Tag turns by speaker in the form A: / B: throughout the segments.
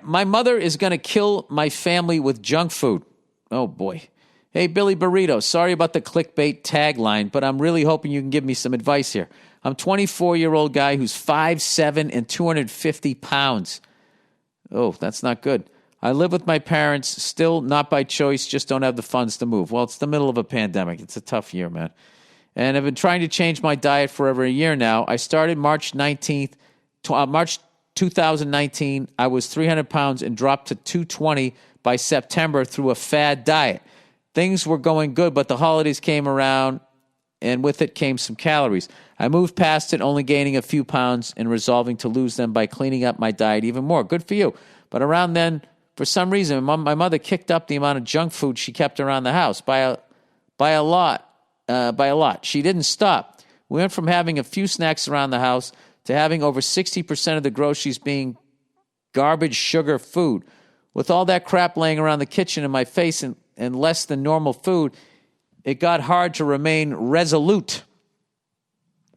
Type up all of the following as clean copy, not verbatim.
A: My mother is going to kill my family with junk food. Oh, boy. Hey, Billy Burrito, sorry about the clickbait tagline, but I'm really hoping you can give me some advice here. I'm a 24-year-old guy who's 5'7" and 250 pounds. Oh, that's not good. I live with my parents, still not by choice, just don't have the funds to move. Well, it's the middle of a pandemic. It's a tough year, man. And I've been trying to change my diet for over a year now. I started March 2019. I was 300 pounds and dropped to 220 by September through a fad diet. Things were going good, but the holidays came around, and with it came some calories. I moved past it, only gaining a few pounds and resolving to lose them by cleaning up my diet even more. Good for you. But around then, for some reason, my mother kicked up the amount of junk food she kept around the house by a lot. She didn't stop. We went from having a few snacks around the house to having over 60% of the groceries being garbage sugar food. With all that crap laying around the kitchen in my face and less than normal food, it got hard to remain resolute.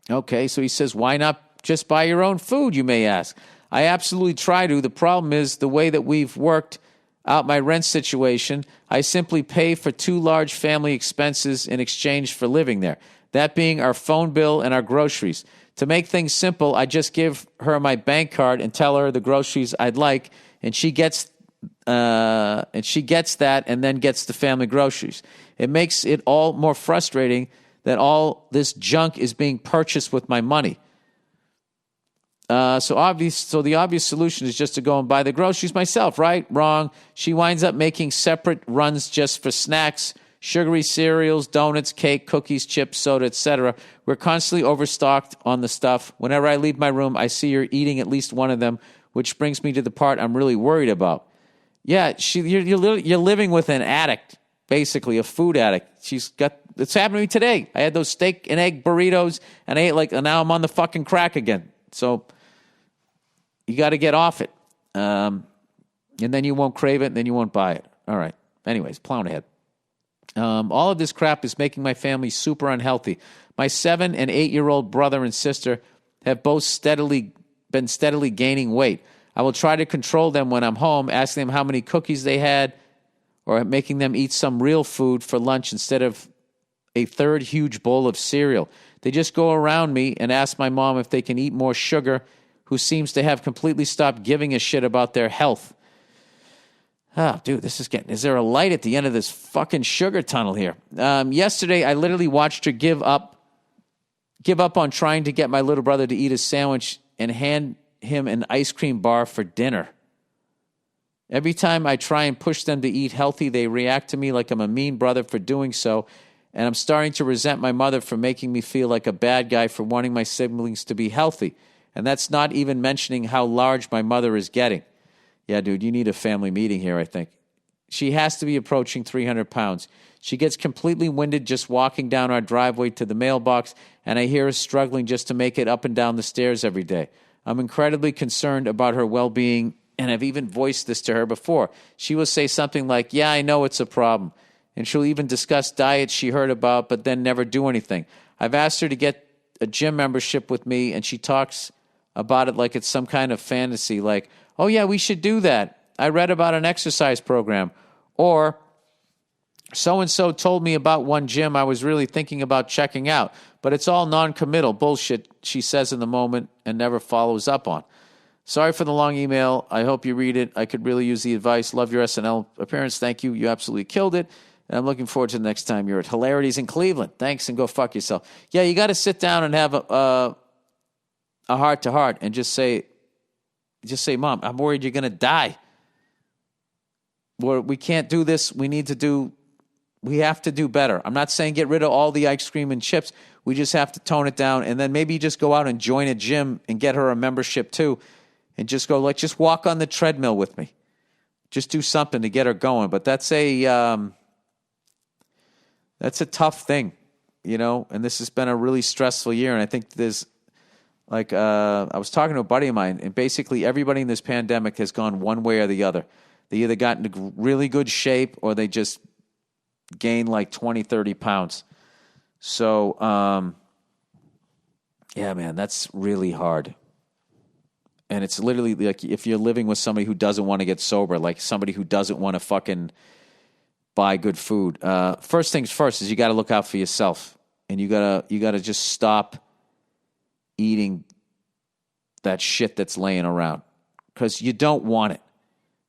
A: Okay, so he says, why not just buy your own food, you may ask. I absolutely try to. The problem is the way that we've worked out my rent situation, I simply pay for 2 large family expenses in exchange for living there. That being our phone bill and our groceries. To make things simple, I just give her my bank card and tell her the groceries I'd like, and she gets that and then gets the family groceries. It makes it all more frustrating that all this junk is being purchased with my money. So the obvious solution is just to go and buy the groceries myself, right? Wrong. She winds up making separate runs just for snacks, sugary cereals, donuts, cake, cookies, chips, soda, etc. We're constantly overstocked on the stuff. Whenever I leave my room, I see her eating at least one of them, which brings me to the part I'm really worried about. Yeah, you're living with an addict, basically a food addict. It's happened to me today. I had those steak and egg burritos, and I ate and now I'm on the fucking crack again. So you got to get off it, and then you won't crave it, and then you won't buy it. All right. Anyways, plowing ahead. All of this crap is making my family super unhealthy. My 7 and 8-year-old brother and sister have both been steadily gaining weight. I will try to control them when I'm home, asking them how many cookies they had, or making them eat some real food for lunch instead of a third huge bowl of cereal. They just go around me and ask my mom if they can eat more sugar, who seems to have completely stopped giving a shit about their health. Oh, dude, is there a light at the end of this fucking sugar tunnel here? Yesterday, I literally watched her give up on trying to get my little brother to eat a sandwich and hand him an ice cream bar for dinner. Every time I try and push them to eat healthy, they react to me like I'm a mean brother for doing so, and I'm starting to resent my mother for making me feel like a bad guy for wanting my siblings to be healthy. And that's not even mentioning how large my mother is getting. Yeah, dude, you need a family meeting here, I think. She has to be approaching 300 pounds. She gets completely winded just walking down our driveway to the mailbox, and I hear her struggling just to make it up and down the stairs every day. I'm incredibly concerned about her well-being, and I've even voiced this to her before. She will say something like, yeah, I know it's a problem. And she'll even discuss diets she heard about, but then never do anything. I've asked her to get a gym membership with me, and she talks about it like it's some kind of fantasy, like, oh yeah, we should do that. I read about an exercise program. Or, so-and-so told me about one gym I was really thinking about checking out, but it's all non-committal bullshit she says in the moment and never follows up on. Sorry for the long email. I hope you read it. I could really use the advice. Love your SNL appearance. Thank you. You absolutely killed it. And I'm looking forward to the next time you're at Hilarities in Cleveland. Thanks, and go fuck yourself. Yeah, you got to sit down and have a heart-to-heart and just say, Mom, I'm worried you're going to die. We can't do this. We have to do better. I'm not saying get rid of all the ice cream and chips. We just have to tone it down, and then maybe just go out and join a gym and get her a membership too, and just go, just walk on the treadmill with me. Just do something to get her going. But that's a tough thing, and this has been a really stressful year, and I think there's, I was talking to a buddy of mine, and basically everybody in this pandemic has gone one way or the other. They either got into really good shape or they just gained 20, 30 pounds. So, yeah, man, that's really hard. And it's literally like if you're living with somebody who doesn't want to get sober, like somebody who doesn't want to fucking buy good food. First things first is you got to look out for yourself, and you gotta just stop eating that shit that's laying around, because you don't want it.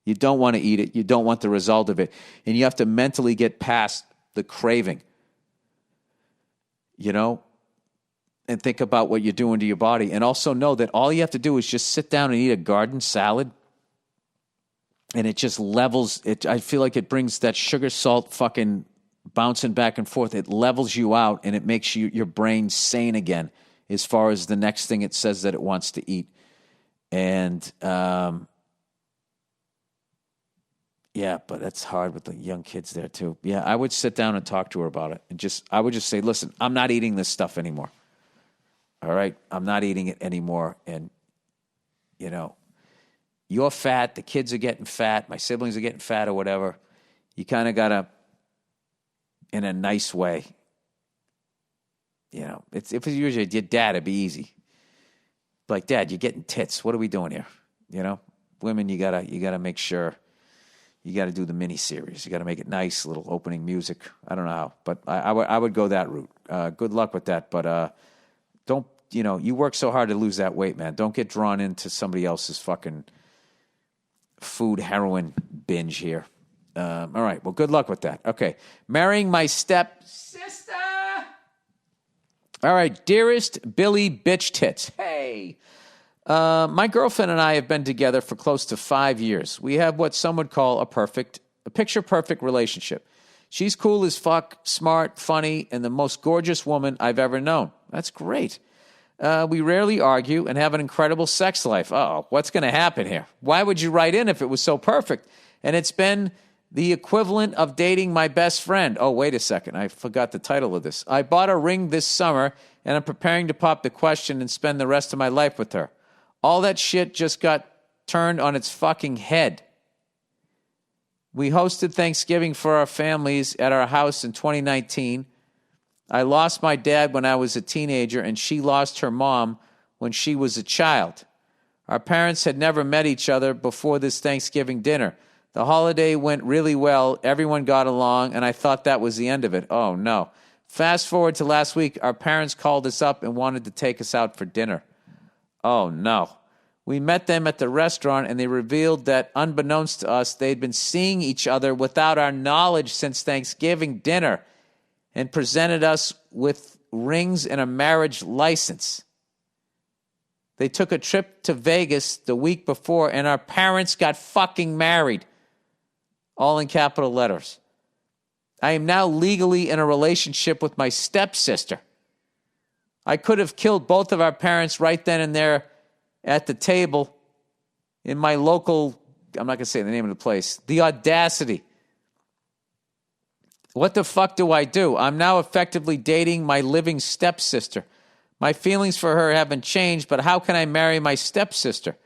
A: You don't want to eat it. You don't want the result of it, and you have to mentally get past the craving. You know. And think about what you're doing to your body. And also know that all you have to do is just sit down and eat a garden salad. And it just levels it. I feel like it brings that sugar salt fucking bouncing back and forth. It levels you out, and it makes your brain sane again as far as the next thing it says that it wants to eat. And yeah, but that's hard with the young kids there too. Yeah, I would sit down and talk to her about it. And I would just say, listen, I'm not eating this stuff anymore. All right, I'm not eating it anymore. And, you know, you're fat, the kids are getting fat, my siblings are getting fat or whatever. You kind of got to, in a nice way, you know, if it was usually your dad, it'd be easy. Like, Dad, you're getting tits. What are we doing here? You know, women, you gotta make sure, you got to do the mini series. You got to make it nice, little opening music. I don't know how, but I would go that route. Good luck with that, but don't, you know, you work so hard to lose that weight, man. Don't get drawn into somebody else's fucking food heroin binge here. All right, well, good luck with that. Okay, marrying my step sister. All right, dearest Billy Bitch Tits. Hey, my girlfriend and I have been together for close to 5 years. We have what some would call a picture-perfect relationship. She's cool as fuck, smart, funny, and the most gorgeous woman I've ever known. That's great. We rarely argue and have an incredible sex life. Oh, what's going to happen here? Why would you write in if it was so perfect? And it's been the equivalent of dating my best friend. Oh, wait a second. I forgot the title of this. I bought a ring this summer, and I'm preparing to pop the question and spend the rest of my life with her. All that shit just got turned on its fucking head. We hosted Thanksgiving for our families at our house in 2019. I lost my dad when I was a teenager, and she lost her mom when she was a child. Our parents had never met each other before this Thanksgiving dinner. The holiday went really well. Everyone got along, and I thought that was the end of it. Oh, no. Fast forward to last week, our parents called us up and wanted to take us out for dinner. Oh, no. We met them at the restaurant, and they revealed that, unbeknownst to us, they'd been seeing each other without our knowledge since Thanksgiving dinner, and presented us with rings and a marriage license. They took a trip to Vegas the week before, and our parents got fucking married. All in capital letters. I am now legally in a relationship with my stepsister. I could have killed both of our parents right then and there at the table in my local, I'm not going to say the name of the place, the audacity. What the fuck do I do? I'm now effectively dating my living stepsister. My feelings for her haven't changed, but how can I marry my stepsister?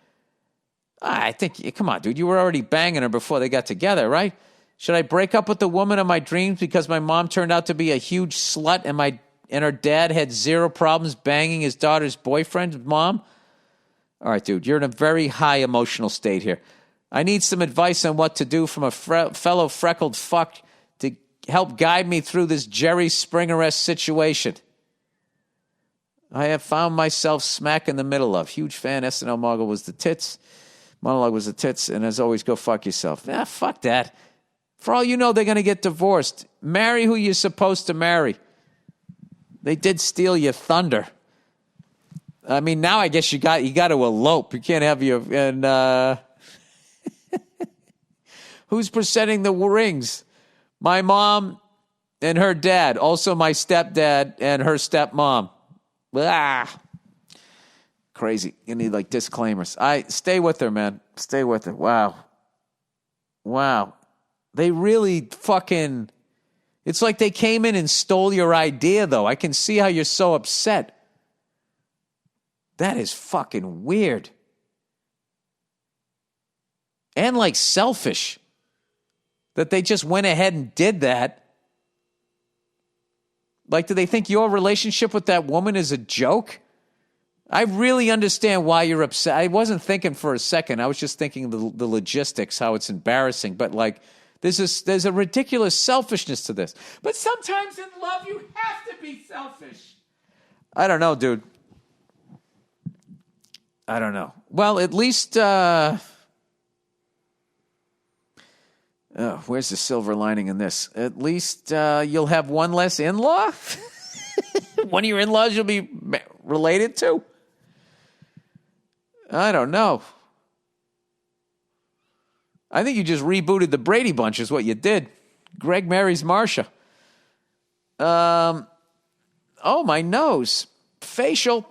A: I think, come on, dude, you were already banging her before they got together, right? Should I break up with the woman of my dreams because my mom turned out to be a huge slut and her dad had zero problems banging his daughter's boyfriend's mom? All right, dude, you're in a very high emotional state here. I need some advice on what to do from a fellow freckled fuck to help guide me through this Jerry Springer-esque situation. I have found myself smack in the middle of. Huge fan, SNL monologue was the tits, and as always, go fuck yourself. Nah, fuck that. For all you know, they're going to get divorced. Marry who you're supposed to marry. They did steal your thunder. I mean, now I guess you got to elope. You can't have your and who's presenting the rings? My mom and her dad. Also, my stepdad and her stepmom. Ah, crazy. You need like disclaimers. Stay with her, man. Stay with her. Wow. They really fucking. It's like they came in and stole your idea, though. I can see how you're so upset. That is fucking weird. And like selfish. That they just went ahead and did that. Like, do they think your relationship with that woman is a joke? I really understand why you're upset. I wasn't thinking for a second. I was just thinking the logistics, how it's embarrassing. But like, there's a ridiculous selfishness to this. But sometimes in love, you have to be selfish. I don't know, dude. I don't know. Well, at least, where's the silver lining in this? At least you'll have one less in-law. One of your in-laws you'll be related to. I don't know. I think you just rebooted the Brady Bunch is what you did. Greg marries Marcia. Oh, my nose. Facial.